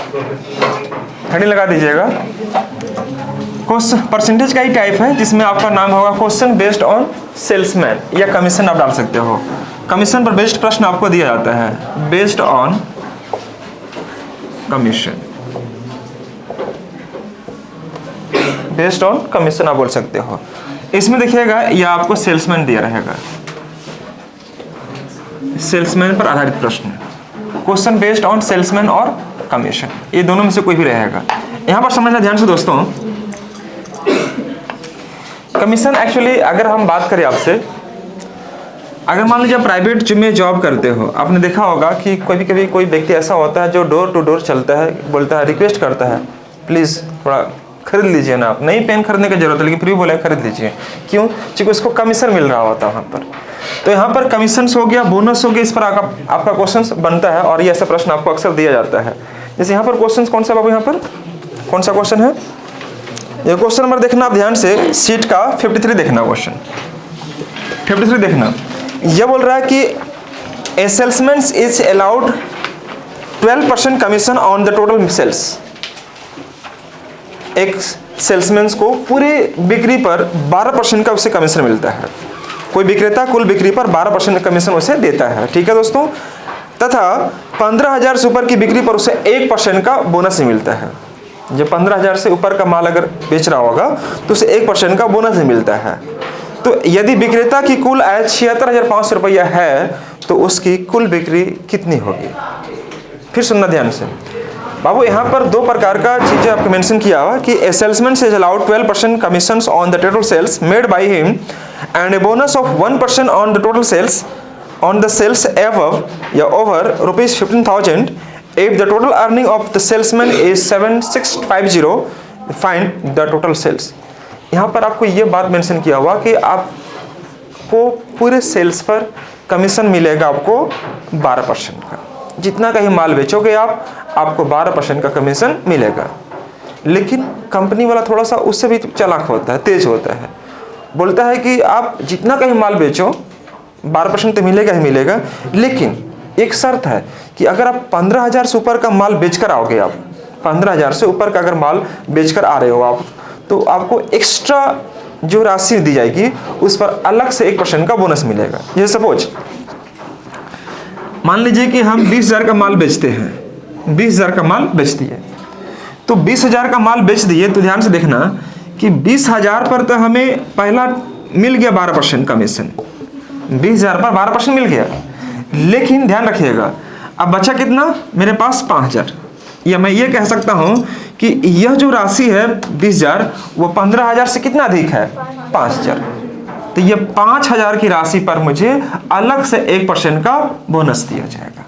Heading लगा दीजिएगा। Question percentage का ही टाइप है जिसमें आपका नाम होगा क्वेश्चन बेस्ड ऑन सेल्समैन या कमीशन आप डाल सकते हो। कमीशन पर बेस्ड प्रश्न आपको दिया जाता है, based on commission, based on commission आप बोल सकते हो। इसमें देखिएगा ये आपको सेल्समैन दिया रहेगा, सेल्समैन पर आधारित प्रश्न, क्वेश्चन बेस्ड ऑन सेल्समैन और कमीशन, ये दोनों में से कोई भी रहेगा। यहां पर समझना ध्यान से दोस्तों, कमीशन एक्चुअली अगर हम बात करें आपसे, अगर मान लीजिए प्राइवेट में जॉब करते हो, आपने देखा होगा कि कभी कोई व्यक्ति ऐसा होता है जो डोर टू डोर चलता है, बोलता है, रिक्वेस्ट करता है प्लीज़ थोड़ा खरीद लीजिए ना, आप नई पेन खरीदने की जरूरत है लेकिन फिर भी बोला खरीद लीजिए, क्यों? क्योंकि उसको कमीशन मिल रहा होता है वहाँ पर। तो यहाँ पर कमीशन हो गया, बोनस हो गया, इस पर आपका क्वेश्चन बनता है और ये ऐसा प्रश्न आपको अक्सर दिया जाता है। जैसे यहाँ पर क्वेश्चन कौन सा बाबू, यहाँ पर कौन सा क्वेश्चन है? ये क्वेश्चन नंबर देखना आप ध्यान से, सीट का 53 देखना, क्वेश्चन 53 देखना। यह बोल रहा है कि a salesman is allowed 12% commission on the total sales. एक सेल्समैन को पूरी बिक्री पर 12% का उसे कमीशन मिलता है। कोई विक्रेता कुल बिक्री पर 12% कमीशन उसे देता है, ठीक है दोस्तों। तथा 15,000 से ऊपर की बिक्री पर उसे 1% का बोनस मिलता है। जब 15,000 से ऊपर का माल अगर बेच रहा होगा तो उसे 1% का बोनस मिलता है। तो यदि विक्रेता की कुल आय 76,500 रुपया है तो उसकी कुल बिक्री कितनी होगी? फिर सुनना ध्यान से बाबू, यहाँ पर दो प्रकार का चीजें आपको मेंशन किया हुआ कि a salesman is allowed 12% commission on the total sales made by him and a bonus of 1% on the total sales on the sales above या over ₹15,000 if the total earning of the salesman is 7650 find the total sales। यहाँ पर आपको ये बात mention किया हुआ कि आपको पूरे सेल्स पर कमीशन मिलेगा आपको 12% का। जितना कहीं माल बेचोगे आपको 12% का कमीशन मिलेगा। लेकिन कंपनी वाला थोड़ा सा उससे भी चालाक होता है, तेज होता है, बोलता है कि आप जितना कहीं माल बेचो 12% तो मिलेगा ही मिलेगा, लेकिन एक शर्त है कि अगर आप 15,000 से ऊपर का माल बेचकर आओगे, आप 15,000 से ऊपर का अगर माल बेचकर आ रहे हो आप, तो आपको एक्स्ट्रा जो राशि दी जाएगी उस पर अलग से 1% का बोनस मिलेगा। जैसे सपोज मान लीजिए कि हम 20,000 का माल बेचते हैं, 20,000 का माल बेच दिए, तो 20,000 का माल बेच दिए तो ध्यान से देखना कि 20,000 पर तो हमें पहला मिल गया 12% कमीशन, 20,000 पर 12% मिल गया। लेकिन ध्यान रखिएगा अब बचा कितना मेरे पास 5,000, या मैं ये कह सकता हूं कि यह जो राशि है 20,000 वो 15,000 से कितना अधिक है, 5,000। तो ये 5,000 की राशि पर मुझे अलग से 1% का बोनस दिया जाएगा।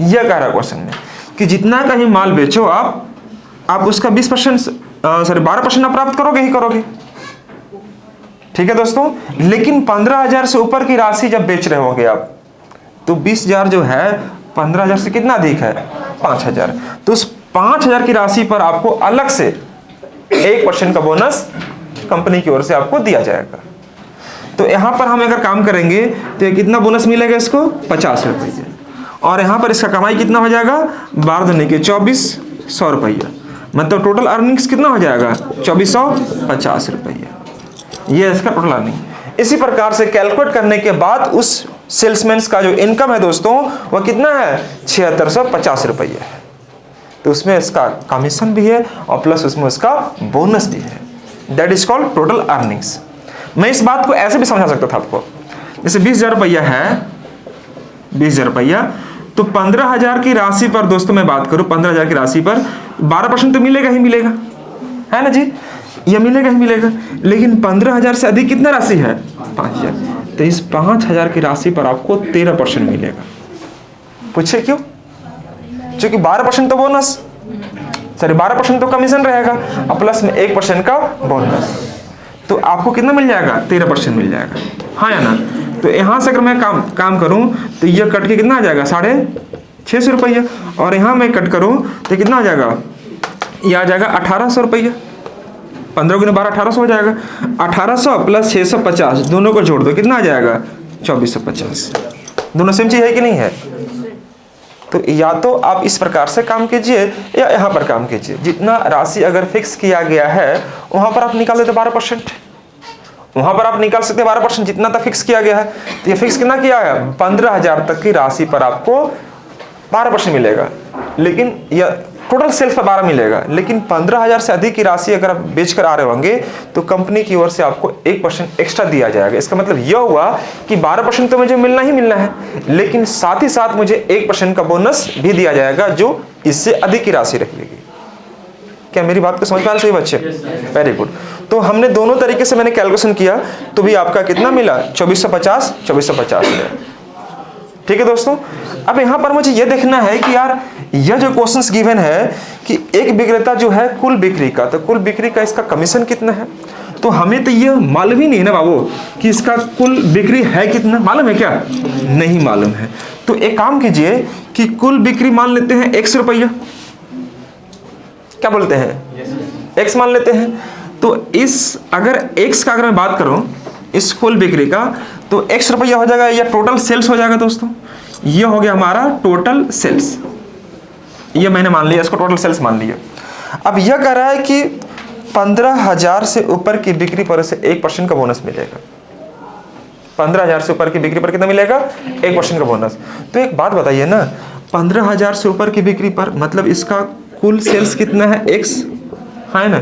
यह कह रहा क्वेश्चन में कि जितना कहीं माल बेचो आप उसका 12% आप प्राप्त करोगे ही करोगे, ठीक है दोस्तों। लेकिन 15,000 से ऊपर की राशि जब बेच रहे होगे आप, तो 20,000 जो है 15,000 से कितना अधिक है, 5,000। तो उस 5,000 की राशि पर आपको अलग से 1% का बोनस कंपनी की ओर से आपको दिया जाएगा। तो यहां पर हम अगर काम करेंगे तो कितना बोनस मिलेगा इसको, 50 रुपये। और यहां पर इसका कमाई कितना हो जाएगा, 12 दुनी के 2400 रुपया, मतलब टोटल अर्निंग्स कितना हो जाएगा, 2450 रुपया। ये इसका टोटल अर्निंग। इसी प्रकार से कैलकुलेट करने के बाद उस सेल्समैन का जो इनकम है दोस्तों वह कितना है, 7650 रुपया है। तो उसमें इसका कमीशन भी है और प्लस उसमें उसका बोनस भी है। That is called total earnings. मैं इस बात को ऐसे भी समझा सकता था आपको, जैसे 20,000 रुपया है, 20,000 रुपया, तो 15,000 की राशि पर दोस्तों मैं बात करूं, 15,000 की राशि पर 12% तो मिलेगा ही मिलेगा, है ना जी, यह मिलेगा ही मिलेगा। लेकिन 15,000 से अधिक कितना राशि है, 5,000। तो इस 5,000 की राशि पर आपको 13% मिलेगा। पूछे क्यों? क्योंकि 12% तो बोनस, सॉरी 12% तो कमीशन रहेगा और प्लस में 1% का बोनस, तो आपको कितना मिल जाएगा, 13% मिल जाएगा, हाँ या ना। तो यहां से अगर मैं काम करूं तो यह कट के कितना आ जाएगा, 650 रुपया, और यहां मैं कट करूं तो कितना आ जाएगा, यह आ जाएगा 1,800 रुपया। 15 गुना 12 1800 हो जाएगा। 1800 प्लस 650 दोनों को जोड़ दो, कितना आ जाएगा, 2450। दोनों सेम चीज है कि नहीं है, तो या तो आप इस प्रकार से काम कीजिए या यहाँ पर काम कीजिए। जितना राशि अगर फिक्स किया गया है वहाँ पर आप निकाल देते 12%, वहाँ पर आप निकाल सकते 12%, जितना तक फिक्स किया गया है। तो ये फिक्स कितना किया है, 15,000 तक की राशि पर आपको 12% मिलेगा, लेकिन यह टोटल सेल्स पर 12 मिलेगा। लेकिन 15,000 से अधिक की राशि अगर आप बेच कर आ रहे होंगे तो कंपनी की ओर से आपको 1% एक्स्ट्रा दिया जाएगा। इसका मतलब यह हुआ कि 12% तो मुझे मिलना ही मिलना है, लेकिन साथ ही साथ मुझे 1% का बोनस भी दिया जाएगा जो इससे अधिक की राशि रखेगी। क्या मेरी बात को समझ पा रहे सही बच्चे? Very good. तो हमने दोनों तरीके से मैंने कैलकुलेशन किया, तो भी आपका कितना मिला, 2450 मिला। ठीक है दोस्तों। अब यहाँ पर मुझे ये देखना है कि यार यह जो क्वेश्चंस गिवन है कि एक विक्रेता जो है कुल बिक्री का, तो कुल बिक्री का इसका कमीशन कितना है, तो हमें तो ये मालूम ही नहीं है ना बाबू कि इसका कुल बिक्री है कितना, मालूम है क्या? नहीं मालूम है। तो एक काम कीजिए कि कुल बिक्री मान लेते हैं 100 रुपया, क्या बोलते हैं, x मान लेते हैं। तो इस अगर x का अगर मैं बात करूं इस कुल बिक्री का, तो 100 रुपया हो जाएगा, या टोटल सेल्स हो जाएगा दोस्तों। ये हो गया हमारा टोटल सेल्स, ये मैंने मान लिया, इसको टोटल सेल्स मान लिया। अब यह कह रहा है कि 15,000 से ऊपर की बिक्री पर से 1% का बोनस मिलेगा। 15,000 से ऊपर की बिक्री पर कितना मिलेगा, 1% का बोनस। तो एक बात बताइए ना, 15,000 से ऊपर की बिक्री पर मतलब इसका कुल सेल्स कितना है, x है ना,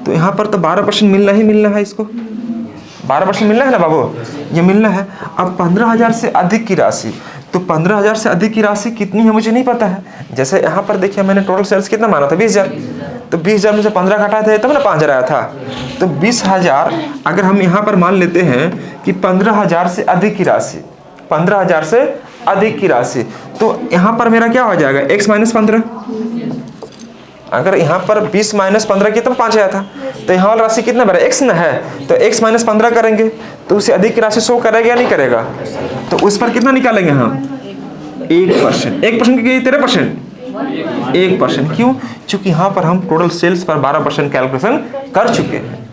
तो यहाँ पर तो 12% मिलना ही मिलना है, इसको 12% मिलना है ना बाबू, ये मिलना है। अब 15,000 से अधिक की राशि, तो 15,000 से अधिक की राशि कितनी है मुझे नहीं पता है। जैसे यहाँ पर देखिए मैंने टोटल सेल्स कितना माना था, 20,000, तो 20,000 में से 15 घटाए थे तब ना 5,000 आया था। तो 20,000 अगर हम यहाँ पर मान लेते हैं कि 15,000 से अधिक की राशि, 15,000 से अधिक की राशि, तो यहाँ पर मेरा क्या हो जाएगा, x माइनस 15। अगर यहाँ पर 20 माइनस 15 की तो 5 आया था, तो यहाँ वाला राशि कितना बड़ा x ना है, तो x माइनस 15 करेंगे तो उससे अधिक की राशि शो करेगा या नहीं करेगा, तो उस पर कितना निकालेंगे हम, 1%। 1% की 13%, 1%। क्यों? क्योंकि यहाँ पर हम टोटल सेल्स पर 12% कैलकुलेशन कर चुके हैं।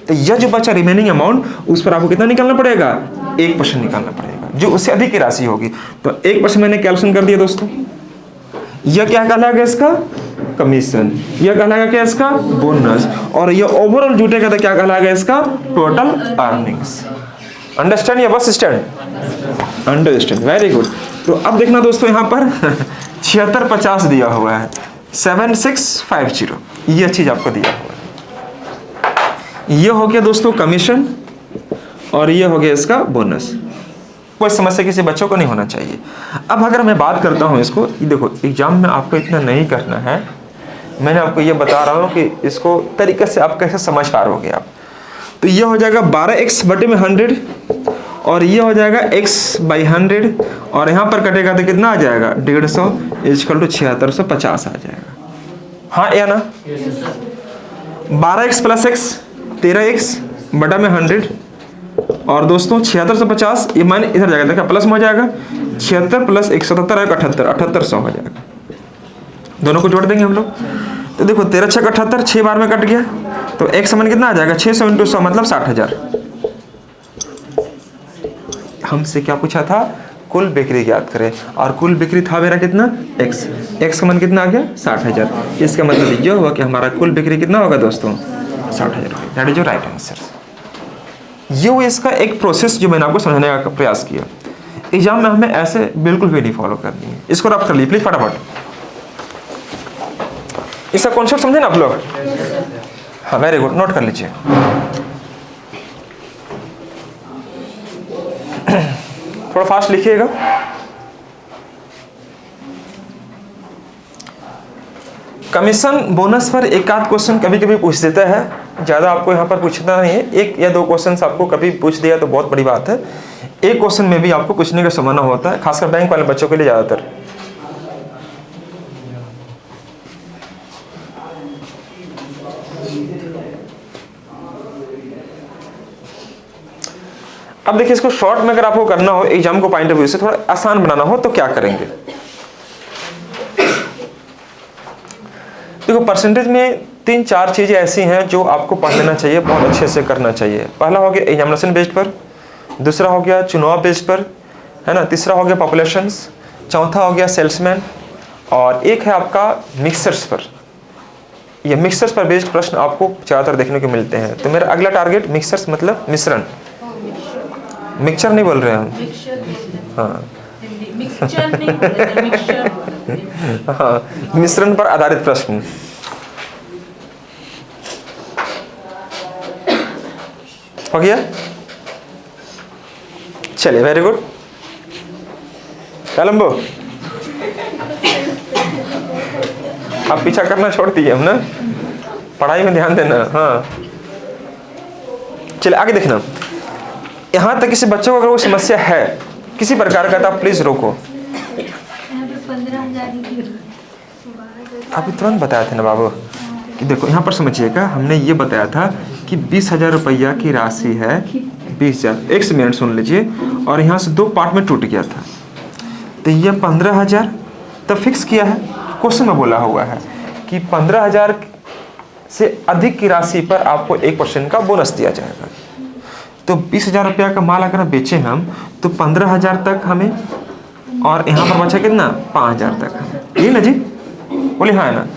तो यह जो बचा रिमेनिंग अमाउंट, उस पर आपको कितना निकालना पड़ेगा, 1% निकालना पड़ेगा, जो उससे अधिक की राशि होगी। तो 1% मैंने कैलकुलेशन कर दिया दोस्तों। यह क्या कहलाएगा, इसका कमीशन, यह कहलाएगा क्या, इसका बोनस, और यह ओवरऑल जुटेगा तो क्या कहलाएगा, इसका टोटल अर्निंग्स। अंडरस्टैंड या bus stand? Understand, very good. तो अब देखना दोस्तों यहाँ पर 7650 दिया हुआ है, 7650, यह चीज आपको दिया हुआ है। यह हो गया दोस्तों कमीशन, और यह हो गया इसका बोनस। कोई समस्या किसी बच्चों को नहीं होना चाहिए। अब अगर मैं बात करता हूँ इसको, ये देखो एग्जाम में आपको इतना नहीं करना है, मैंने आपको ये बता रहा हूँ कि इसको तरीके से आप कैसे समझ पा रहे आप। तो ये हो जाएगा 12x बटे में 100, और ये हो जाएगा x बाई 100, और यहाँ पर कटेगा तो कितना आ जाएगा, 150 इक्वल टू 7650 आ जाएगा। हाँ या ना? 12x प्लस x 13x बटा में 100, और दोस्तों 7650, ये माइनस इधर जाएगा, देखा प्लस में हो जाएगा, 76 प्लस 177 है 7800 हो जाएगा। दोनों को जोड़ देंगे हम लोग, तो देखो 13 6 78, 6 बार में कट गया, तो एक समान कितना आ जाएगा, 600 इंटू 100 मतलब 60,000। हमसे क्या पूछा था, कुल बिक्री ज्ञात करें, और कुल बिक्री था मेरा कितना, x का मान कितना आ गया, 60,000। इसका मतलब ये हुआ कि हमारा कुल बिक्री कितना होगा दोस्तों, 60,000। That is your right answer. ये वो इसका एक प्रोसेस जो मैंने आपको समझाने का प्रयास किया। एग्जाम में हमें ऐसे बिल्कुल भी नहीं फॉलो करनी है। इसको आप कर लीजिए प्लीज फटाफट, इसका कॉन्सेप्ट समझे ना आप लोग? हाँ वेरी गुड, नोट कर लीजिए। थोड़ा फास्ट लिखिएगा। कमीशन बोनस पर एक आध क्वेश्चन कभी कभी पूछ देता है, ज़्यादा आपको यहाँ पर पूछना नहीं है। 1 या 2 क्वेश्चन आपको कभी पूछ दिया तो बहुत बड़ी बात है। एक क्वेश्चन में भी आपको पूछने का संभावना होता है, खासकर बैंक वाले बच्चों के लिए ज़्यादातर। अब देखिए इसको शॉर्ट में अगर आपको करना हो, एग्जाम को पॉइंट ऑफ व्यू से थोड़ा आसान बनाना हो तो क्या करेंगे। देखो परसेंटेज में 3-4 चीजें ऐसी हैं जो आपको पढ़ लेना चाहिए, बहुत अच्छे से करना चाहिए। पहला हो गया एग्जामिनेशन बेस्ड पर, दूसरा हो गया चुनाव बेस्ड पर, है ना, तीसरा हो गया पॉपुलेशंस, चौथा हो गया सेल्समैन, और एक है आपका मिक्सर्स पर। ये मिक्सर्स पर बेस्ड प्रश्न आपको ज़्यादातर देखने को मिलते हैं। तो मेरा अगला टारगेट मिक्सर्स मतलब मिश्रण, मिक्सचर नहीं बोल रहे हम, हाँ हाँ, मिश्रण पर आधारित प्रश्न। हो गया, चलिए वेरी गुड। कलम्बो आप पीछा करना छोड़ दिए हम ना, पढ़ाई में ध्यान देना। हाँ चलिए आगे देखना। यहाँ तक किसी बच्चों को अगर कोई समस्या है किसी प्रकार का तो आप प्लीज रोको। अभी तुरंत बताया था ना बाबू कि देखो यहाँ पर समझिएगा, हमने ये बताया था कि 20,000 रुपया की राशि है, 20,000। एक मिनट सुन लीजिए, और यहाँ से 2 पार्ट में टूट गया था। तो ये 15,000 तब फिक्स किया है, क्वेश्चन में बोला हुआ है कि 15,000 से अधिक की राशि पर आपको 1% का बोनस दिया जाएगा। तो 20,000 रुपया का माल अगर बेचे हम तो 15,000 तक हमें, और यहाँ पर बचा कितना 5,000 तक हमें, ये ना जी बोले हाँ है ना।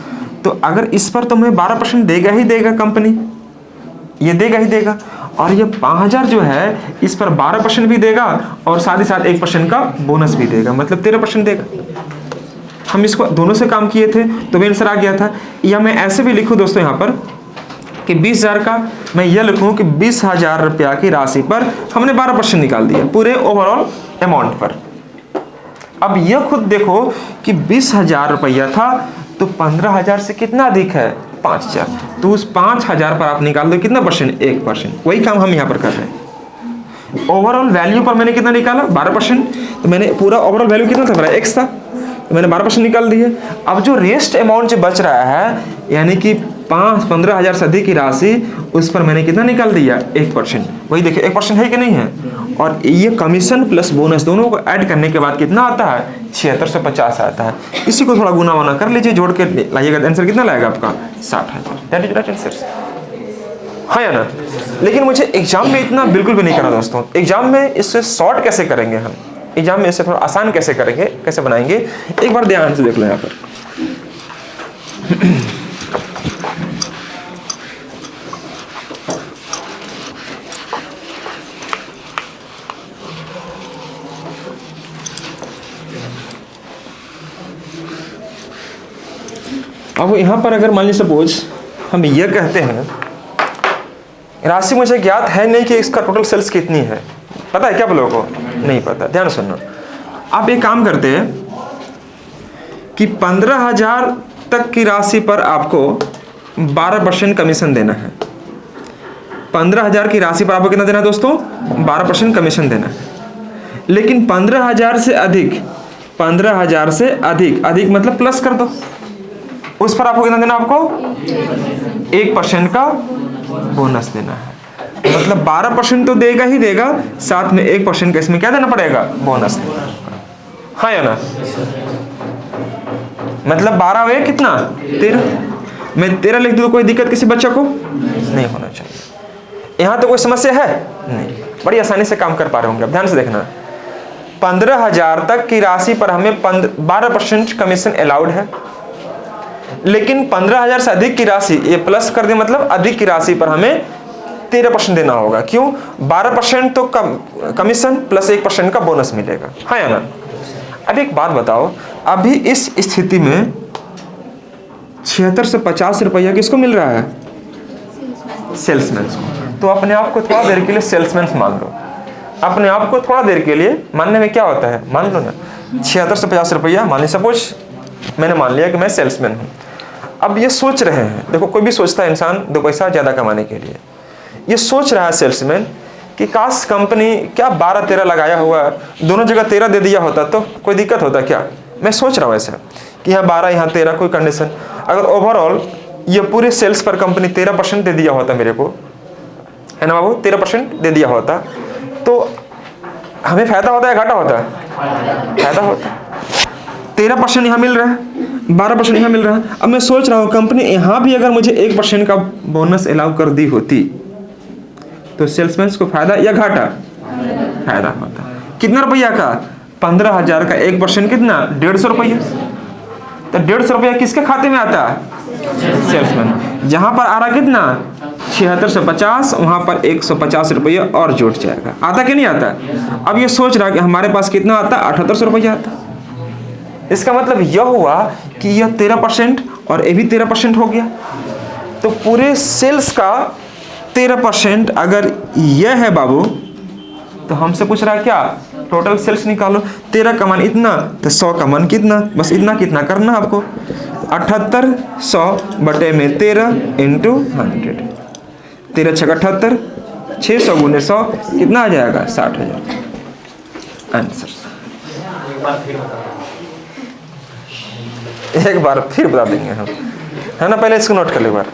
तो अगर इस पर तो हमें 12% देगा ही देगा कंपनी, ये देगा ही देगा, और ये 5,000 जो है इस पर 12% भी देगा और साथ ही साथ 1% का बोनस भी देगा, मतलब 13% देगा। हम इसको दोनों से काम किए थे तो मेरा आंसर आ गया था। या मैं ऐसे भी लिखूं दोस्तों यहाँ पर कि 20,000 का मैं यह लिखूं कि 20,000 रुपया की राशि पर हमने 12% निकाल दिया पूरे ओवरऑल अमाउंट पर। अब यह खुद देखो कि 20,000 रुपया था तो 15,000 से कितना अधिक है 5,000, तो उस 5,000 पर आप निकाल दो कितना परसेंट 1%। वही काम हम यहाँ पर कर रहे हैं। ओवरऑल वैल्यू पर मैंने कितना निकाला 12%, तो मैंने पूरा ओवरऑल वैल्यू कितना था मेरा x था, तो मैंने 12% निकाल दिए। अब जो रेस्ट अमाउंट जो बच रहा है यानी कि 15,000 से अधिक की राशि, उस पर मैंने कितना निकाल दिया 1%। वही देखिए 1% है कि नहीं है, और ये कमीशन प्लस बोनस दोनों को ऐड करने के बाद कितना आता है 7650 आता है। इसी को थोड़ा गुना वुना कर लीजिए, जोड़ के लाइएगा, आंसर कितना लाएगा आपका 60,000। दैट इज राइट आंसर, हाँ या ना। लेकिन मुझे एग्जाम में इतना बिल्कुल भी नहीं करना दोस्तों। एग्जाम में इससे शॉर्ट कैसे करेंगे हम, एग्जाम में इससे थोड़ा आसान कैसे करेंगे, कैसे बनाएंगे, एक बार ध्यान से देख लो यहाँ पर। अब यहाँ पर अगर मान लीजिए सपोज हम ये कहते हैं राशि मुझे ज्ञात है नहीं कि इसका टोटल सेल्स कितनी है, पता है क्या आप लोगों को नहीं पता, ध्यान सुनना। आप एक काम करते हैं कि 15,000 तक की राशि पर आपको 12% कमीशन देना है। 15,000 की राशि पर आपको कितना देना है दोस्तों 12% कमीशन देना है। लेकिन 15,000 से अधिक, 15,000 से अधिक, अधिक मतलब प्लस कर दो, उस पर आपको कितना देना, आपको 1% का बोनस देना है। मतलब 12% तो देगा ही देगा, साथ में 1% का इसमें क्या देना पड़ेगा बोनस देना, हाँ या ना। मतलब 12 वे कितना 13, मैं 13 लिख दूँ, कोई दिक्कत किसी बच्चे को नहीं होना चाहिए। यहाँ तो कोई समस्या है नहीं, बड़ी आसानी से काम कर पा रहे होंगे। ध्यान से देखना, 15,000 तक की राशि पर हमें 12% कमीशन अलाउड है, लेकिन 15,000 से अधिक की राशि, ये प्लस कर दे मतलब अधिक की राशि पर हमें 13% देना होगा। क्यों 12% तो कमीशन प्लस 1% का बोनस मिलेगा, हाँ या ना। अब एक बात बताओ, अभी इस स्थिति में 76 से 50 रुपया किसको मिल रहा है सेल्समैन को। तो अपने आप को थोड़ा देर के लिए सेल्समैन मान लो, अपने आप को थोड़ा देर के लिए मानने में क्या होता है, मान लो ना 76 से 50 रुपया मान ली, सपोज मैंने मान लिया कि मैं सेल्समैन हूँ। अब ये सोच रहे हैं, देखो कोई भी सोचता है इंसान 2 पैसा ज़्यादा कमाने के लिए, ये सोच रहा है सेल्समैन कि काश कंपनी क्या 12-13 लगाया हुआ है, दोनों जगह 13 दे दिया होता तो कोई दिक्कत होता क्या। मैं सोच रहा हूँ ऐसा कि यहाँ 12 यहाँ 13 कोई कंडीशन, अगर ओवरऑल ये पूरे सेल्स पर कंपनी 13% दे दिया होता मेरे को, है ना बाबू, 13% दे दिया होता तो हमें फायदा होता है घाटा होता है, फायदा होता। 13% यहाँ मिल रहा है, 12% यहाँ मिल रहा है। अब मैं सोच रहा हूँ कंपनी यहाँ भी अगर मुझे 1% का बोनस अलाउ कर दी होती तो सेल्समैन को फायदा या घाटा, फायदा होता। कितना रुपया का 15,000 का 1% कितना 150 रुपया, तो 150 रुपया किसके खाते में आता है? सेल्समैन। जहाँ पर आ रहा कितना 7650, वहाँ पर 150 रुपया और जुड़ जाएगा। आता कि नहीं आता? अब ये सोच रहा कि हमारे पास कितना आता है? 7800 रुपया आता। इसका मतलब यह हुआ कि यह 13% और ये भी 13% हो गया। तो पूरे सेल्स का 13% अगर यह है बाबू, तो हमसे पूछ रहा है क्या? टोटल सेल्स निकालो। 13 का मान इतना, तो 100 का मान कितना? बस इतना कितना करना आपको, 7800 बटे में 13 इंटू 100। 13 छक 78, 600 गुने 100 कितना आ जाएगा? 60,000 आंसर। एक बार फिर बता देंगे हम, है ना? पहले इसको नोट कर ले एक बार।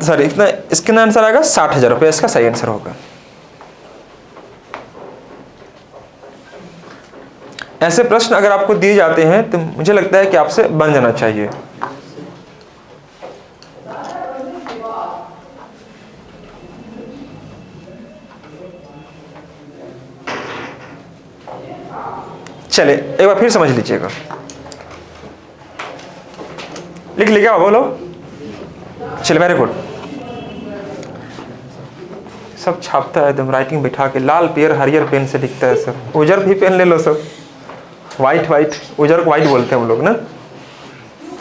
सॉरी इतना, इसका आंसर आएगा 60,000 रुपये। इसका सही आंसर होगा। ऐसे प्रश्न अगर आपको दिए जाते हैं तो मुझे लगता है कि आपसे बन जाना चाहिए। चलिए एक बार फिर समझ लीजिएगा। लिख लिया बोलो। चलिए वेरी गुड। सब छापता है एकदम राइटिंग बैठा के, लाल पेन हरियर पेन से लिखता है सब। उजर भी पेन ले लो सब, वाइट उजर को वाइट बोलते हैं हम लोग ना।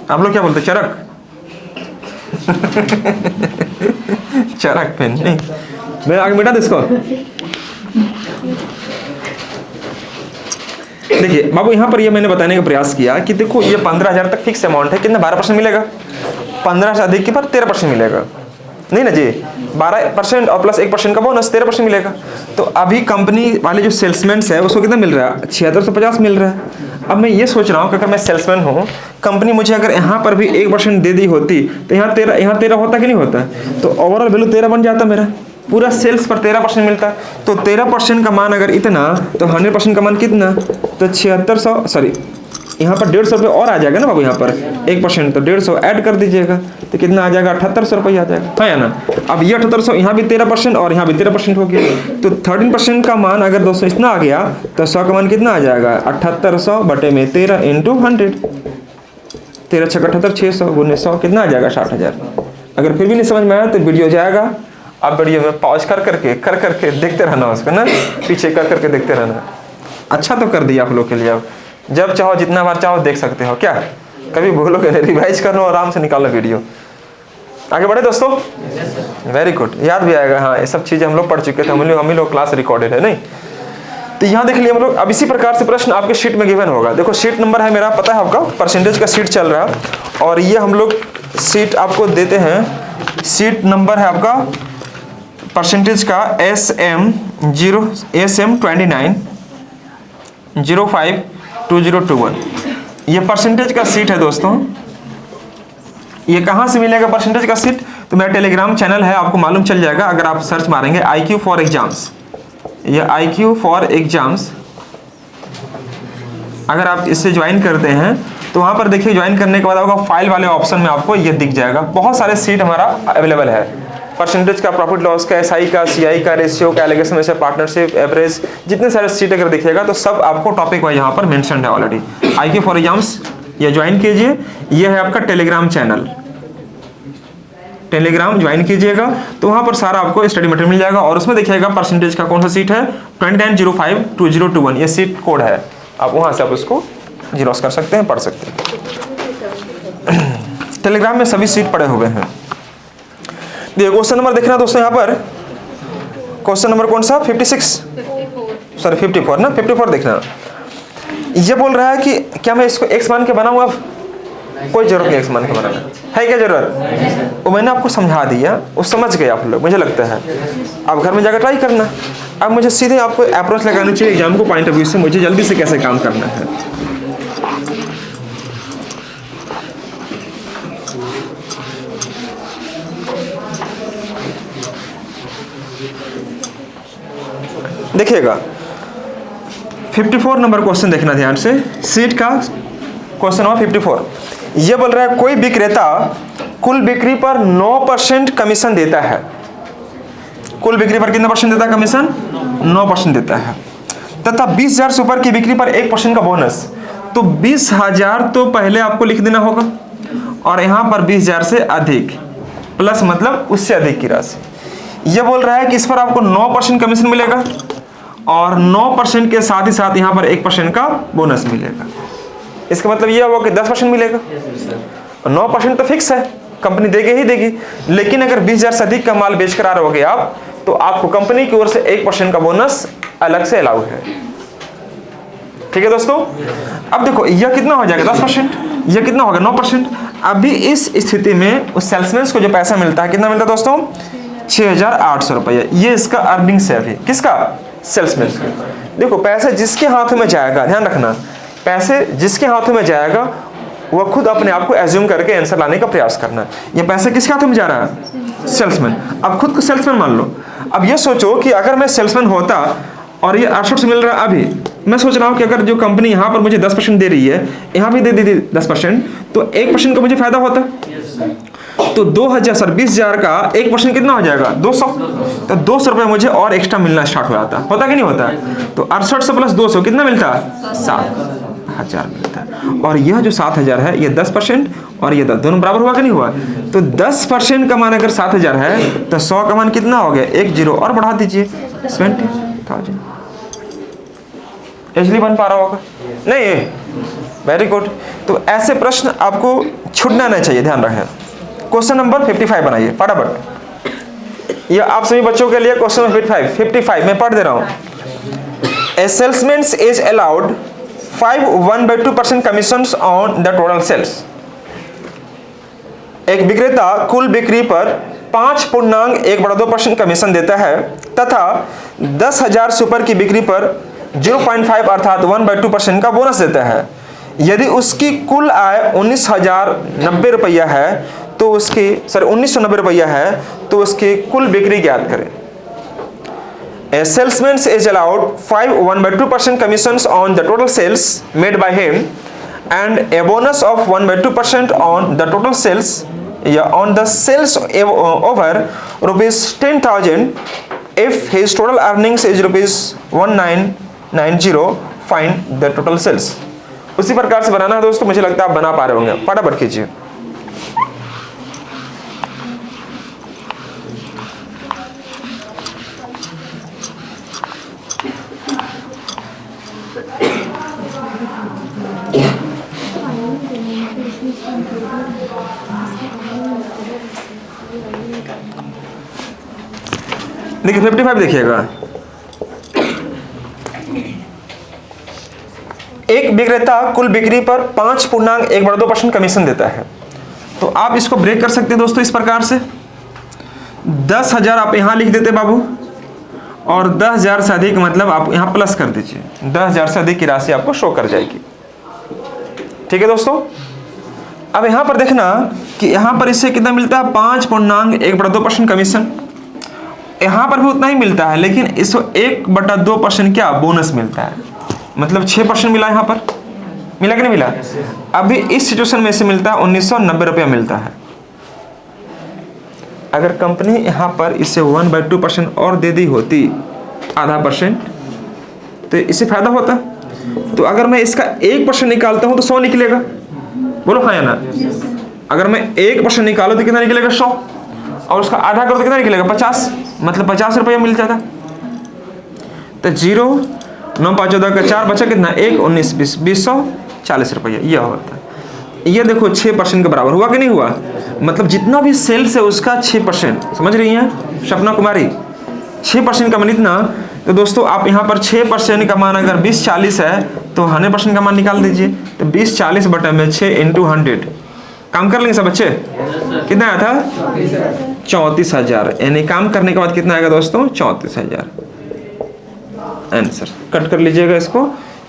आप लोग क्या बोलते हैं? चरक। चरक पेन नहीं, मैं आगे मिटा दो इसको। देखिए बाबू, यहाँ पर ये मैंने बताने का प्रयास किया कि देखो ये 15,000 तक फिक्स अमाउंट है। कितना? 12% मिलेगा। 15 से अधिक के पर 13% मिलेगा, नहीं ना जी? 12% और प्लस 1% का बोनस 13% मिलेगा। तो अभी कंपनी वाले जो सेल्समैन है उसको कितना मिल रहा है? 7650 मिल रहा है। अब मैं ये सोच रहा हूँ कि अगर मैं सेल्समैन हूँ, कंपनी मुझे अगर यहाँ पर भी 1% दे दी होती तो यहाँ 13 होता कि नहीं होता? तो ओवरऑल वैल्यू 13 बन जाता मेरा। पूरा सेल्स पर 13% मिलता है। तो 13% का मान अगर इतना, तो 100% का मान कितना? तो 7600, सॉरी यहाँ पर 150 रुपये और आ जाएगा ना बाबू। यहाँ पर 1% तो 150 ऐड कर दीजिएगा, तो कितना आ जाएगा? 7800 रुपये आ जाएगा, है ना? अब ये 7800, यहाँ भी 13% और यहाँ भी 13% हो गया। तो 13% का मान अगर दोस्तों इतना आ गया, तो 100 का मान कितना आ जाएगा? 7800 बटे में 13 इंटू 100। 13 छक 78, 600 गुने 100 कितना आ जाएगा? 60,000। अगर फिर भी नहीं समझ में आया तो वीडियो जाएगा, आप वीडियो में पॉज कर करके देखते रहना उसको ना, पीछे कर करके देखते रहना। अच्छा तो कर दिया आप लोग के लिए। अब जब चाहो जितना बार चाहो देख सकते हो, क्या कभी भूलोगे नहीं। रिवाइज कर लो, आराम से निकालो वीडियो। आगे बढ़े दोस्तों। वेरी गुड, याद भी आएगा। हाँ, ये सब चीज़ें हम लोग पढ़ चुके थे, हम ही लोग क्लास रिकॉर्डेड है नहीं। तो यहाँ देख लिए हम लोग। अब इसी प्रकार से प्रश्न आपके शीट में गिवन होगा। देखो शीट नंबर है मेरा, पता है आपका, परसेंटेज का शीट चल रहा है। और ये हम लोग शीट आपको देते हैं। शीट नंबर है आपका परसेंटेज का SM 29 05 2021। ये परसेंटेज का सीट है दोस्तों। ये कहाँ से मिलेगा परसेंटेज का सीट? तो मेरा टेलीग्राम चैनल है, आपको मालूम चल जाएगा अगर आप सर्च मारेंगे IQ फॉर एग्जाम्स। ये IQ फॉर एग्जाम्स अगर आप इससे ज्वाइन करते हैं तो वहाँ पर देखिए, ज्वाइन करने के बाद आपको फाइल वाले ऑप्शन में आपको ये दिख जाएगा। बहुत सारे सीट हमारा अवेलेबल है। परसेंटेज का, प्रॉफिट लॉस का, SI का, CI का, रेशियो का, एलिगेशन में से पार्टनरशिप, एवरेज, जितने सारे सीट अगर देखिएगा तो सब आपको टॉपिक वाइज यहाँ पर मेंशन है ऑलरेडी। IQ फॉर एग्जाम्स ये ज्वाइन कीजिए। ये है आपका टेलीग्राम चैनल, टेलीग्राम ज्वाइन कीजिएगा तो वहाँ पर सारा आपको स्टडी मटेरियल मिल जाएगा। और उसमें देखिएगा परसेंटेज का कौन सा सीट है, 2905 2021 ये सीट कोड है। आप वहाँ से आप उसको जीरोस कर सकते हैं, पढ़ सकते हैं। टेलीग्राम में सभी सीट पड़े हुए हैं। देखिए क्वेश्चन नंबर देखना दोस्तों, यहाँ पर क्वेश्चन नंबर कौन सा? 56 सॉरी 54 ना, 54 देखना। ये बोल रहा है कि क्या मैं इसको x मान के बनाऊँ? अब कोई जरूरत नहीं x मान के बनाना है, क्या जरूरत? वो मैंने आपको समझा दिया, वो समझ गए आप लोग मुझे लगता है। अब घर में जाकर ट्राई करना। अब मुझे सीधे आपको अप्रोच लगानी चाहिए एग्जाम को पॉइंट ऑफ व्यू से, मुझे जल्दी से कैसे काम करना है। देखिएगा 54 नंबर क्वेश्चन देखना ध्यान से, सीट का क्वेश्चन नंबर 54। ये बोल रहा है कोई विक्रेता कुल बिक्री पर 9% कमीशन देता है। कुल बिक्री पर कितना परसेंट देता है कमीशन? 9% देता है। तथा 20,000 से ऊपर की बिक्री पर 1% का बोनस। तो 20,000 तो पहले आपको लिख देना होगा, और यहाँ पर 20,000 से अधिक प्लस मतलब उससे अधिक की राशि। ये बोल रहा है कि इस पर आपको 9% कमीशन मिलेगा, और 9% के साथ ही साथ यहाँ पर 1% का बोनस मिलेगा। इसका मतलब ये हुआ कि 10% मिलेगा। 9% तो फिक्स है, कंपनी देगी ही देगी, लेकिन अगर 20,000 से अधिक का माल बेचकर आ रहे हो आप, तो आपको कंपनी की ओर से 1% का बोनस अलग से अलाउ है। ठीक है दोस्तों। अब देखो यह कितना हो जाएगा 10%, यह कितना होगा 9%। अभी इस स्थिति में उस सेल्समैन को जो पैसा मिलता है, कितना मिलता है दोस्तों? 6,800 रुपया। ये इसका अर्निंग्स है अभी, किसका? सेल्समैन का। देखो पैसे जिसके हाथों में जाएगा, ध्यान रखना, पैसे जिसके हाथों में जाएगा वह खुद अपने आप को एज्यूम करके आंसर लाने का प्रयास करना है। ये पैसे किसके हाथों में जा रहा है? सेल्समैन। अब खुद को सेल्समैन मान लो। अब ये सोचो कि अगर मैं सेल्समैन होता और ये 800 से मिल रहा है, अभी मैं सोच रहा हूँ कि अगर जो कंपनी यहाँ पर मुझे 10% दे रही है, यहाँ भी दे दी 10%, तो 1% का मुझे फायदा होता। तो 20,000 का 1% कितना हो जाएगा? 200। तो 200 रुपये मुझे और एक्स्ट्रा मिलना स्टार्ट हो जाता। होता कि नहीं होता? तो 6800 प्लस 200 कितना मिलता है? 7,000 मिलता है। और यह जो 7,000 है, ये 10% और ये 10, दोनों बराबर हुआ कि नहीं हुआ? तो 10% का मान अगर 7,000 है, तो 100 का मान कितना हो गया? 1 0 और बढ़ा दीजिए 70,000। इजली बन पा रहा होगा नहीं? Very good. तो ऐसे प्रश्न आपको छूटना नहीं चाहिए, ध्यान रखें। क्वेश्चन नंबर 55 बनाइए फटाफट। यह आप सभी बच्चों के लिए क्वेश्चन नंबर 55 मैं पढ़ दे रहा हूं। A salesman is allowed 1/2% commission on the total sales. एक विक्रेता कुल बिक्री पर 5.1/2% कमीशन देता है तथा 10,000 से ऊपर की बिक्री पर 0.5 अर्थात 1/2% का बोनस देता है। यदि उसकी कुल आय 19,090 रुपया है तो उसकी 1990 रुपया है, तो उसकी कुल बिक्री ज्ञात करें। A salesman is allowed 1/2% commissions on the total sales made by him and a bonus of 1/2% on the total sales on the sales over rupees 10,000 if his total earnings is rupees 1990. Find the total sales। उसी प्रकार से बनाना है दोस्तों, मुझे लगता है आप बना पा रहे होंगे। फटाफट कीजिए। देखिए 55 देखिएगा। एक विक्रेता कुल बिक्री पर 5.1/2% कमीशन देता है। तो आप इसको ब्रेक कर सकते हैं दोस्तों इस प्रकार से। 10,000 आप यहां लिख देते बाबू, और 10,000 से अधिक मतलब आप यहां प्लस कर दीजिए। 10,000 से अधिक की राशि आपको शो कर जाएगी। ठीक है दोस्तों। अब यहां पर देखना कि यहां पर इससे कितना मिलता है? 5.1/2% कमीशन। यहां पर भी उतना ही मिलता है, लेकिन इसको 1/2% क्या बोनस मिलता है, मतलब 6% मिला। यहां पर मिला कि नहीं मिला? अभी इस सिचुएशन में से मिलता है 1990 रुपया मिलता है। अगर कंपनी यहां पर इसे 1/2% और दे दी होती, आधा %, तो इससे फायदा होता। तो अगर मैं इसका 1% निकालता हूं तो 100 निकलेगा। बोलो हाँ या ना? अगर मैं 1% निकालू तो कितना निकलेगा? 100। और उसका आधा करो तो कितना निकलेगा? 50, मतलब 50 रुपया मिल जाता। तो 0 9 5 14 का 4 बचा कितना? 1 19 20 240 रुपया यह होता है। ये देखो 6% के बराबर हुआ कि नहीं हुआ? मतलब जितना भी सेल्स है उसका 6%। समझ रही हैं सपना कुमारी? 6% का मान इतना। तो दोस्तों आप यहाँ पर 6% का मान अगर 20-40 है तो 100% का मान निकाल दीजिए। तो 20-40 बटा में 6 × 100 काम कर लेंगे सब बच्चे? कितना आया था? 34,000। यानी काम करने के बाद कितना आएगा दोस्तों? 34,000। आंसर कट कर लीजिएगा इसको।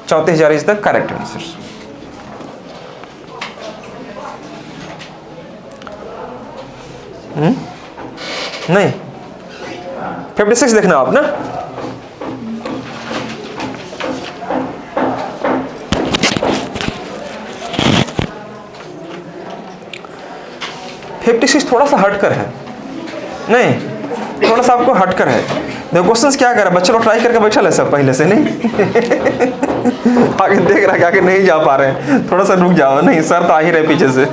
34,000 इज द करेक्ट आंसर। नहीं 56 देखना आप ना। थोड़ा सा हटकर है नहीं, थोड़ा सा आपको हटकर है। देखो क्वेश्चंस क्या कर रहा है, बच्चे लोग ट्राई करके बैठा है सब पहले से, नहीं आगे देख रहा है कि आगे नहीं जा पा रहे हैं, थोड़ा सा रुक जाओ, नहीं सर तो आ ही रहे पीछे से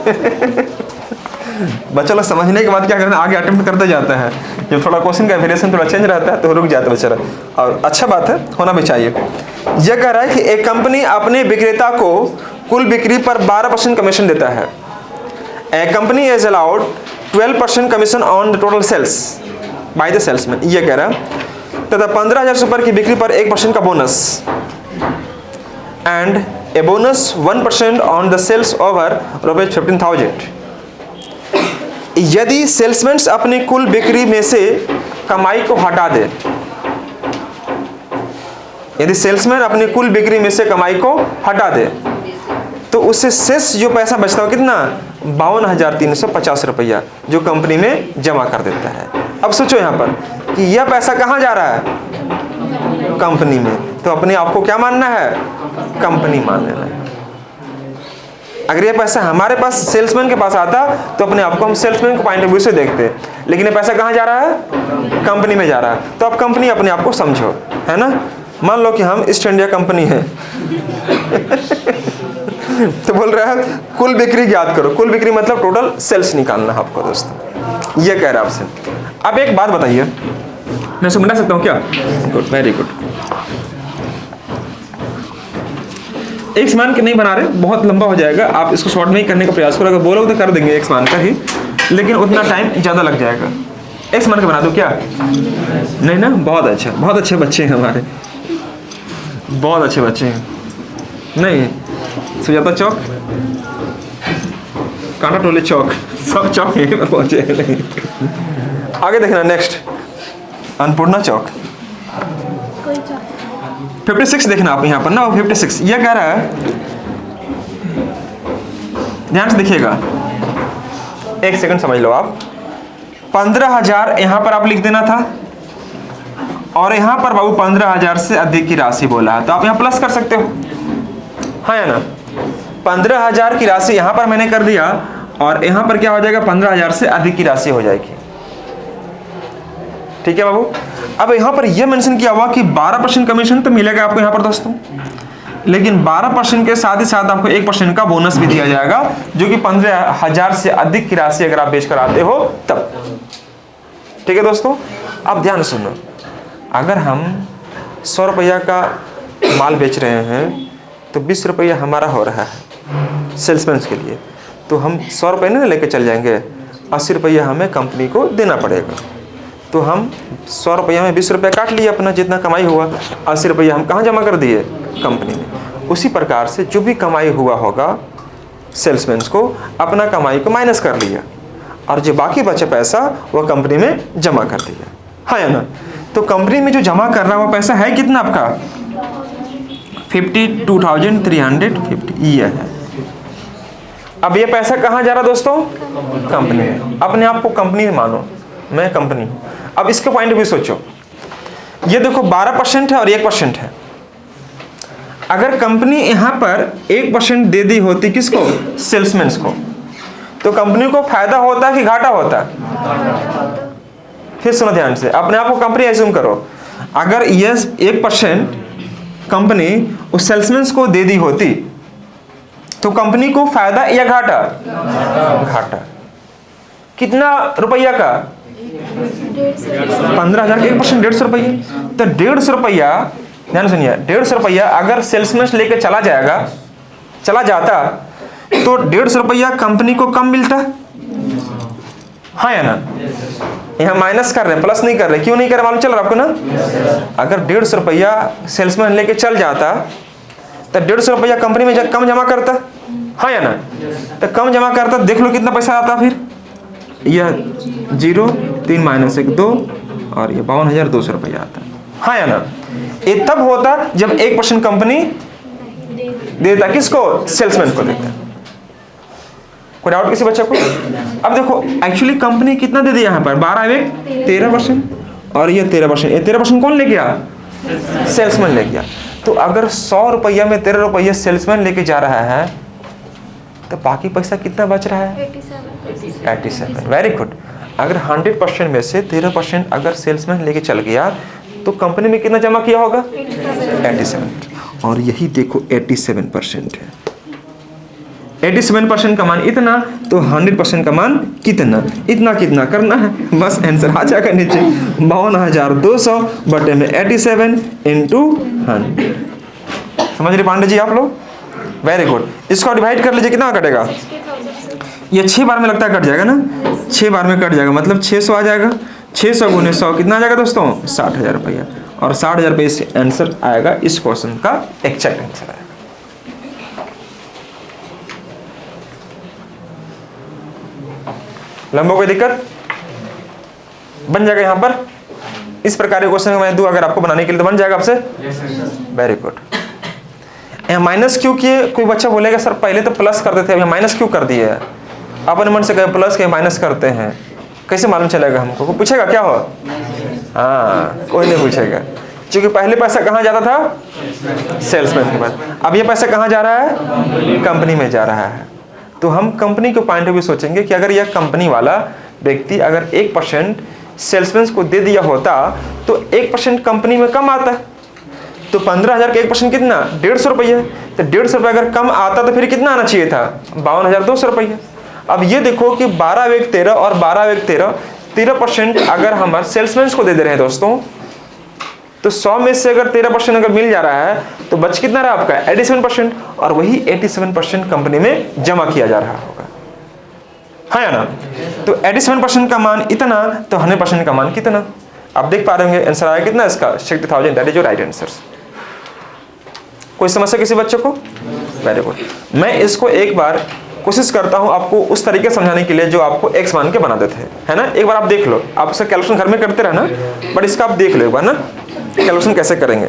बच्चा लोग समझने के बाद क्या करते हैं, आगे अटेम्प्ट करते जाते हैं। जब थोड़ा क्वेश्चन का वेरिएशन थोड़ा चेंज रहता है तो रुक जाते बेचारा, और अच्छा बात है, होना भी चाहिए। यह कह रहा है कि एक कंपनी अपने विक्रेता को कुल बिक्री पर 12% कमीशन देता है। A company is allowed 12% commission on the total sales by the salesman, ये कह रहा है, तथा 15,000 से ऊपर की बिक्री पर 1% का bonus and a bonus 1% on the sales over ₹15,000। यदि सेल्समैन अपनी कुल बिक्री में से कमाई को हटा दे, यदि सेल्समैन अपनी कुल बिक्री में से कमाई को हटा दे तो उससे शेष जो पैसा बचता है कितना, 52,350 रुपया, जो कंपनी में जमा कर देता है। अब सोचो यहाँ पर कि यह पैसा कहाँ जा रहा है, कंपनी में, तो अपने आप को क्या मानना है, कंपनी मान लेना है। अगर ये पैसा हमारे पास सेल्समैन के पास आता तो अपने आप को हम सेल्समैन के पॉइंट ऑफ व्यू से देखते, लेकिन ये पैसा कहाँ जा रहा है, कंपनी में जा रहा है। तो अब कंपनी अपने आप को समझो, है ना। मान लो कि हम ईस्ट इंडिया कंपनी है तो बोल रहा है कुल बिक्री ज्ञात करो, कुल बिक्री मतलब टोटल सेल्स निकालना है आपको दोस्तों, ये कह रहा है आपसे। अब एक बात बताइए, मैं समझा सकता हूँ क्या, गुड, वेरी गुड। एक समान के नहीं बना रहे, बहुत लंबा हो जाएगा, आप इसको शॉर्ट में ही करने का प्रयास करो। अगर बोलोगे तो कर देंगे एक समान का ही, लेकिन उतना टाइम ज़्यादा लग जाएगा। एक समान का बना दो क्या, नहीं ना, बहुत अच्छा, बहुत अच्छे बच्चे हैं हमारे, बहुत अच्छे बच्चे हैं। नहीं सुजाता चौक, कांटा टोले चौक, सब चौक यहीं पर पहुँचे हैं। नहीं आगे देखना, नेक्स्ट अन्नपूर्णा चौक, 56 देखना आप यहाँ पर ना, 56 ये कह रहा है, ध्यान से देखिएगा, एक सेकंड समझ लो आप। 15,000 यहाँ पर आप लिख देना था, और यहाँ पर बाबू 15,000 से अधिक की राशि बोला है, तो आप यहाँ प्लस कर सकते हो, हाँ या ना। 15,000 की राशि यहाँ पर मैंने कर दिया, और यहाँ पर क्या हो जाएगा, 15,000 से अधिक की राशि हो जाएगी। ठीक है बाबू। अब यहाँ पर यह मेंशन किया हुआ कि 12% कमीशन तो मिलेगा आपको यहाँ पर दोस्तों, लेकिन 12% के साथ ही साथ आपको 1% का बोनस भी दिया जाएगा, जो कि 15,000 से अधिक की राशि अगर आप बेचकर आते हो तब। ठीक है दोस्तों, अब ध्यान सुनो, अगर हम 100 रुपया का माल बेच रहे हैं तो 20 रुपया हमारा हो रहा है सेल्समैन के लिए, तो हम 100 रुपये नहीं लेके चल जाएंगे, 80 रुपया हमें कंपनी को देना पड़ेगा। तो हम 100 रुपया में 20 रुपया काट लिए, अपना जितना कमाई हुआ 80 रुपया हम कहाँ जमा कर दिए, कंपनी में। उसी प्रकार से जो भी कमाई हुआ होगा सेल्समैन को, अपना कमाई को माइनस कर लिया, और जो बाकी बचे पैसा वह कंपनी में जमा कर दिया, हाँ या ना। तो कंपनी में जो जमा कर रहा हुआ पैसा है कितना आपका, 52,350, ये है। अब ये पैसा कहाँ जा रहा दोस्तों, कंपनी में। अपने आप को कंपनी मानो, मैं कंपनी हूँ। अब इसके पॉइंट ऑफ व्यू सोचो, ये देखो 12% है और 1% है। अगर कंपनी यहाँ पर 1% दे दी होती किसको, सेल्समैन को, तो कंपनी को फायदा होता कि घाटा होता। फिर सुनो ध्यान से, अपने आप को कंपनी एज्यूम करो, अगर ये 1% कंपनी उस सेल्समैन को दे दी होती तो कंपनी को फायदा या घाटा, घाटा। कितना रुपया का, 15,000 के 1% 150 रुपया, तो 150 रुपया, ध्यान सुनिए, 150 रुपया अगर सेल्समैन लेके चला जाता तो 150 रुपया कंपनी को कम मिलता, हाँ या ना। यहाँ माइनस कर रहे हैं, प्लस नहीं कर रहे, क्यों नहीं कर रहे मालूम चल रहा आपको ना। अगर 150 रुपया सेल्समैन लेके चल जाता तो 150 रुपया कंपनी में कम जमा करता, हाँ या ना। तो कम जमा करता, देख लो कितना पैसा आता, फिर यह 0, 3 - 1 2, और ये 52,200 रुपया आता, हाँ या ना। ये तब होता जब 1% कंपनी देता, किसको, सेल्समैन को देता। कोई डाउट किसी बच्चे को। अब देखो एक्चुअली कंपनी कितना दे दिया यहाँ पर, 12 × 13%, और ये 13%, ये 13% कौन ले गया, सेल्समैन ले गया। तो अगर 100 रुपया में 13 रुपया सेल्समैन लेके जा रहा है तो बाकी पैसा कितना बच रहा है, 87। Very good. अगर 100% में से 13% अगर सेल्समैन लेके चल गया तो कंपनी में कितना जमा किया होगा? 87। और यही देखो 87% है। 87% का मान इतना, तो 100% का मान कितना? इतना कितना करना है, बस आंसर आ जाएगा नीचे 52,200 बटे में 87 इंटू 100। समझ रहे पांडे जी आप लोग? Very good. इसको डिवाइड कर लीजिए, कितना कटेगा? ये 6 बार में लगता है कट जाएगा ना, 6 बार में कट जाएगा, मतलब 600 आ जाएगा। 600 गुने 100 कितना आ जाएगा दोस्तों? 60,000 रुपया। और 60,000 रुपये से आंसर आएगा, इस क्वेश्चन का एक्जैक्ट आंसर आएगा। लंबो कोई दिक्कत? बन जाएगा यहाँ पर। इस प्रकार के क्वेश्चन मैं दूं अगर आपको बनाने के लिए, तो बन जाएगा आपसे। Very good. यहाँ माइनस क्यों किए? कोई बच्चा बोलेगा सर पहले तो प्लस करते थे, अभी माइनस क्यों कर दिए? अपने मन से कहे प्लस के माइनस करते हैं, कैसे मालूम चलेगा हमको? कोई पूछेगा क्या हो? हाँ, कोई नहीं पूछेगा, क्योंकि पहले पैसा कहाँ जाता था? सेल्समैन के पास। अब ये पैसा कहाँ जा रहा है? कंपनी में जा रहा है। तो हम कंपनी के पॉइंट ऑफ व्यू सोचेंगे कि अगर यह कंपनी वाला व्यक्ति अगर 1% सेल्समैन को दे दिया होता तो 1% कंपनी में कम आता। तो 15,000 का 1% कितना? 150 रुपये। तो 150 रुपये अगर कम आता तो फिर कितना आना चाहिए था? 52,200 रुपये। अब ये देखो कि 12 और 12 13% अगर हम सेल्समैन को दे रहे हैं दोस्तों, तो 100 में से अगर 13% अगर मिल जा रहा है तो बच कितना रहा आपका? 87%। और वही 87% कंपनी में जमा किया जा रहा होगा, हाँ या ना? तो 87% का मान इतना, तो 100% का मान कितना? आप देख पा रहे होंगे आंसर आया कितना इसका? 60,000। That is your right answer. कोई समस्या किसी बच्चों को? Very good. मैं इसको एक बार कोशिश करता हूं आपको उस तरीके समझाने के लिए जो आपको एक्स मान के बना देते हैं, है ना? एक बार आप देख लो, आप इसका कैलकुलेशन घर में करते रहना, बट इसका आप देख लो एक बार ना, कैलकुलेशन कैसे करेंगे।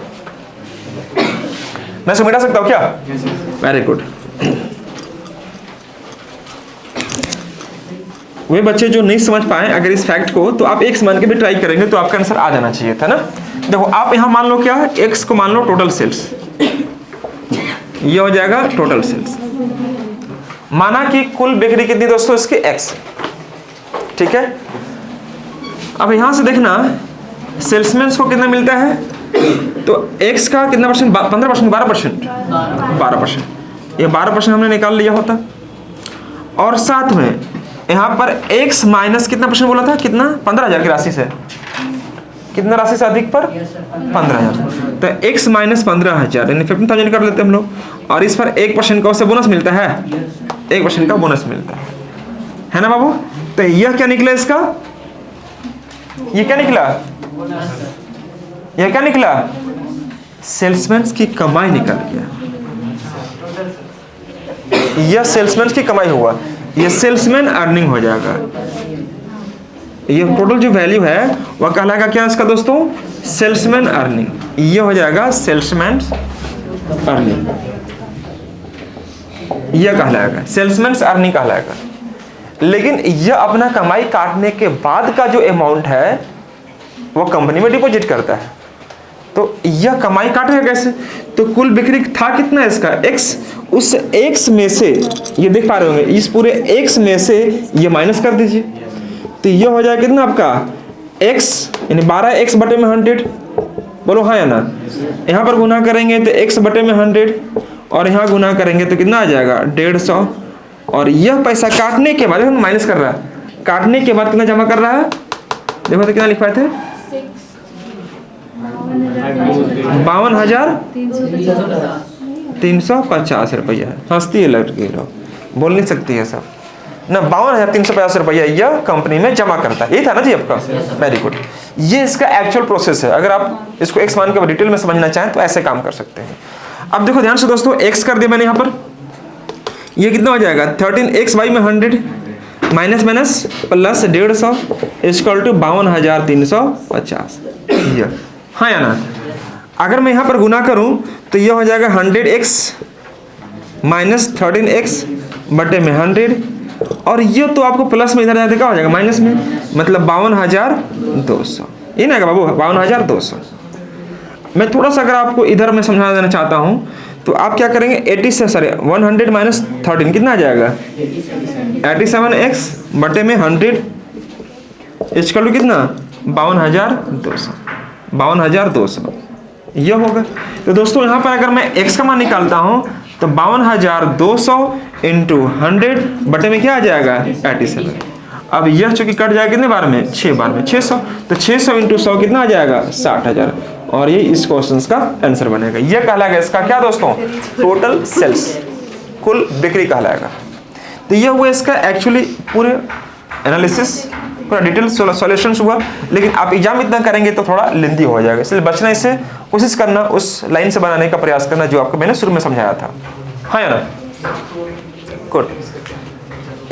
मैं इसको मिटा सकता हूं क्या? Very good. वे बच्चे जो नहीं समझ पाए अगर इस फैक्ट को, तो आप एक्स मान के भी ट्राई करेंगे तो आपका आंसर आ जाना चाहिए था ना। देखो आप यहां मान लो क्या है, एक्स को मान लो टोटल सेल्स, ये हो जाएगा टोटल सेल्स। माना कि कुल बिक्री कितनी दोस्तों इसकी? एक्स, ठीक है। अब यहां से देखना सेल्समैन को कितना मिलता है, तो एक्स का कितना परसेंट? 15%, 12%। ये 12% हमने निकाल लिया होता। और साथ में यहां पर एक्स माइनस कितना परसेंट बोला था? कितना? 15,000 की राशि से। कितना राशि से अधिक पर? 15,000। तो एक्स माइनस 15,000 यानी 15,000 कर लेते हैं हम लोग। और इस पर 1% का उससे बोनस मिलता है, 1% का बोनस मिलता है ना बाबू? तो यह क्या निकला इसका? ये क्या निकला? यह क्या निकला? सेल्समैन की कमाई निकल गया। यह सेल्समैन की कमाई हुआ, यह सेल्समैन अर्निंग हो जाएगा। ये टोटल जो वैल्यू है वह कहलाएगा क्या इसका दोस्तों? Salesman earning. ये हो जाएगा सेल्समैन अर्निंग, यह कहलाएगा सेल्समैन अर्निंग कहलाएगा। लेकिन यह अपना कमाई काटने के बाद का जो अमाउंट है वो कंपनी में डिपॉजिट करता है। तो यह कमाई काटेगा कैसे? तो कुल बिक्री था कितना इसका? एक्स। उस एक्स में से ये देख पा रहे होंगे, इस पूरे एक्स में से ये माइनस कर दीजिए, तो ये हो जाएगा कितना आपका? एक्स यानी 12x बटे में 100। बोलो हाँ या ना? यहाँ पर गुना करेंगे तो x बटे में 100 और यहाँ गुना करेंगे तो कितना आ जाएगा? 150। और यह पैसा काटने के बाद माइनस कर रहा है, काटने के बाद कितना जमा कर रहा है? देखो तो कितना लिख पाए थे? 52,350 रुपया। हंसती है लड़की लोग, बोल नहीं सकती है सब ना। 52,350 रुपया यह कंपनी में जमा करता है। यही था ना जी आपका? Very good. ये इसका एक्चुअल प्रोसेस है। अगर आप इसको एक्स मान के डिटेल में समझना चाहें तो ऐसे काम कर सकते हैं। अब देखो ध्यान से दोस्तों, एक्स कर दिया मैंने यहाँ पर, ये कितना हो जाएगा? 13x बाई में 100 minus minus plus 150 equal to 52,350। हाँ या ना? अगर मैं यहाँ पर गुना करूँ तो यह हो जाएगा 100x माइनस 13x बटे में 100। और ये तो आपको प्लस में इधर जाते क्या हो जाएगा? माइनस में, मतलब 52,200। ये ना बाबू 52,200। मैं थोड़ा सा अगर आपको इधर में समझा देना चाहता हूँ तो आप क्या करेंगे? 100 माइनस 13 कितना आ जाएगा? 87x बटे में 100 इक्वल टू कितना 52,200, 52,200 ये होगा। तो दोस्तों यहाँ पर अगर मैं x का मान निकालता हूँ तो 52,200 इंटू 100 बटे में क्या आ जाएगा 87। अब यह चूंकि कट जाएगा कितने बार में 6 बार में 600, तो 600 इंटू 100 कितना आ जाएगा 60,000 और ये इस क्वेश्चन का आंसर बनेगा। यह कहलाएगा इसका क्या दोस्तों टोटल सेल्स, कुल बिक्री कहलाएगा। तो यह हुआ इसका एक्चुअली पूरे एनालिसिस, पूरा डिटेल सॉल्यूशन हुआ, लेकिन आप एग्जाम इतना करेंगे तो थोड़ा लेंथी हो जाएगा, इसलिए बचना इससे कोशिश करना, उस लाइन से बनाने का प्रयास करना जो आपको मैंने शुरू में समझाया था। हाँ या ना? गुड,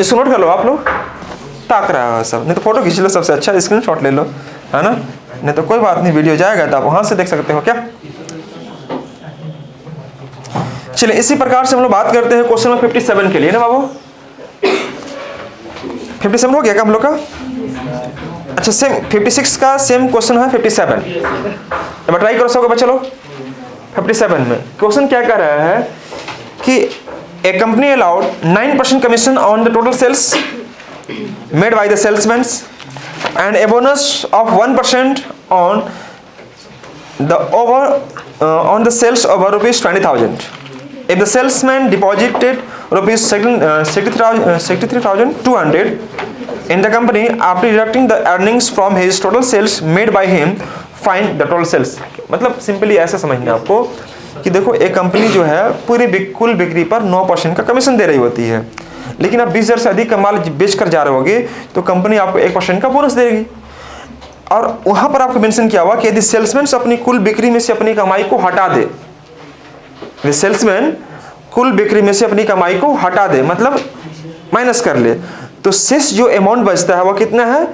इसको नोट कर लो आप लोग, ताक रहा है सब, नहीं तो फोटो खींच लो, सबसे अच्छा स्क्रीनशॉट ले लो, है ना, नहीं तो कोई बात नहीं, वीडियो जाएगा तो आप वहां से देख सकते हो क्या। चलिए इसी प्रकार से हम लोग बात करते हैं क्वेश्चन नंबर 57 के लिए ना बाबू। 57 हो गया क्या हम लोग का? अच्छा सेम 56 का सेम क्वेश्चन है 57, अब ट्राई करो सबको बच्चे लोग। 57 में क्वेश्चन क्या कह रहा है कि a company allowed 9% commission on the total sales made by the salesman and a bonus of 1% on the sales over ₹20,000 if the salesman deposited ₹63,200 in the company after deducting the earnings from his total sales made by him, find the total sales। मतलब simply ऐसा समझना आपको कि देखो एक company जो है पूरी कुल बिक्री पर 9% का कमीशन दे रही होती है, लेकिन आप 20,000 से अधिक का माल बेच कर जा रहे होगे तो कंपनी आपको 1% का बोनस देगी। और वहां पर आपको मेंशन किया हुआ कि यदि सेल्समैन अपनी कुल बिक्री में से अपनी कमाई को हटा दे, सेल्समैन कुल बिक्री में से अपनी कमाई को हटा दे मतलब माइनस कर ले, तो शेष जो अमाउंट बचता है वो कितना है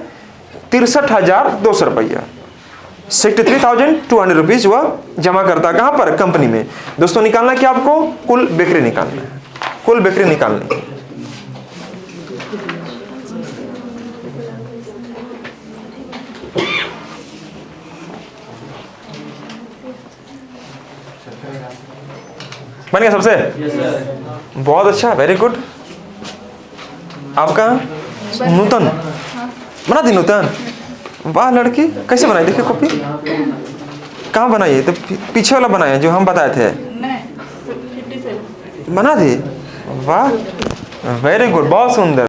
63,200 रुपया, 63,200 रुपीज वह जमा करता है कहां पर कंपनी में। दोस्तों निकालना क्या आपको कुल बिक्री निकालना है, कुल बिक्री निकालनी है। बन गया सबसे? बहुत अच्छा, वेरी गुड। आपका नूतन बना दी, नूतन वाह लड़की, कैसे बनाई देखिए कॉपी, कहाँ बनाई है? तो पीछे वाला बनाए जो हम बताए थे, बना दी, वाह वेरी गुड, बहुत सुंदर।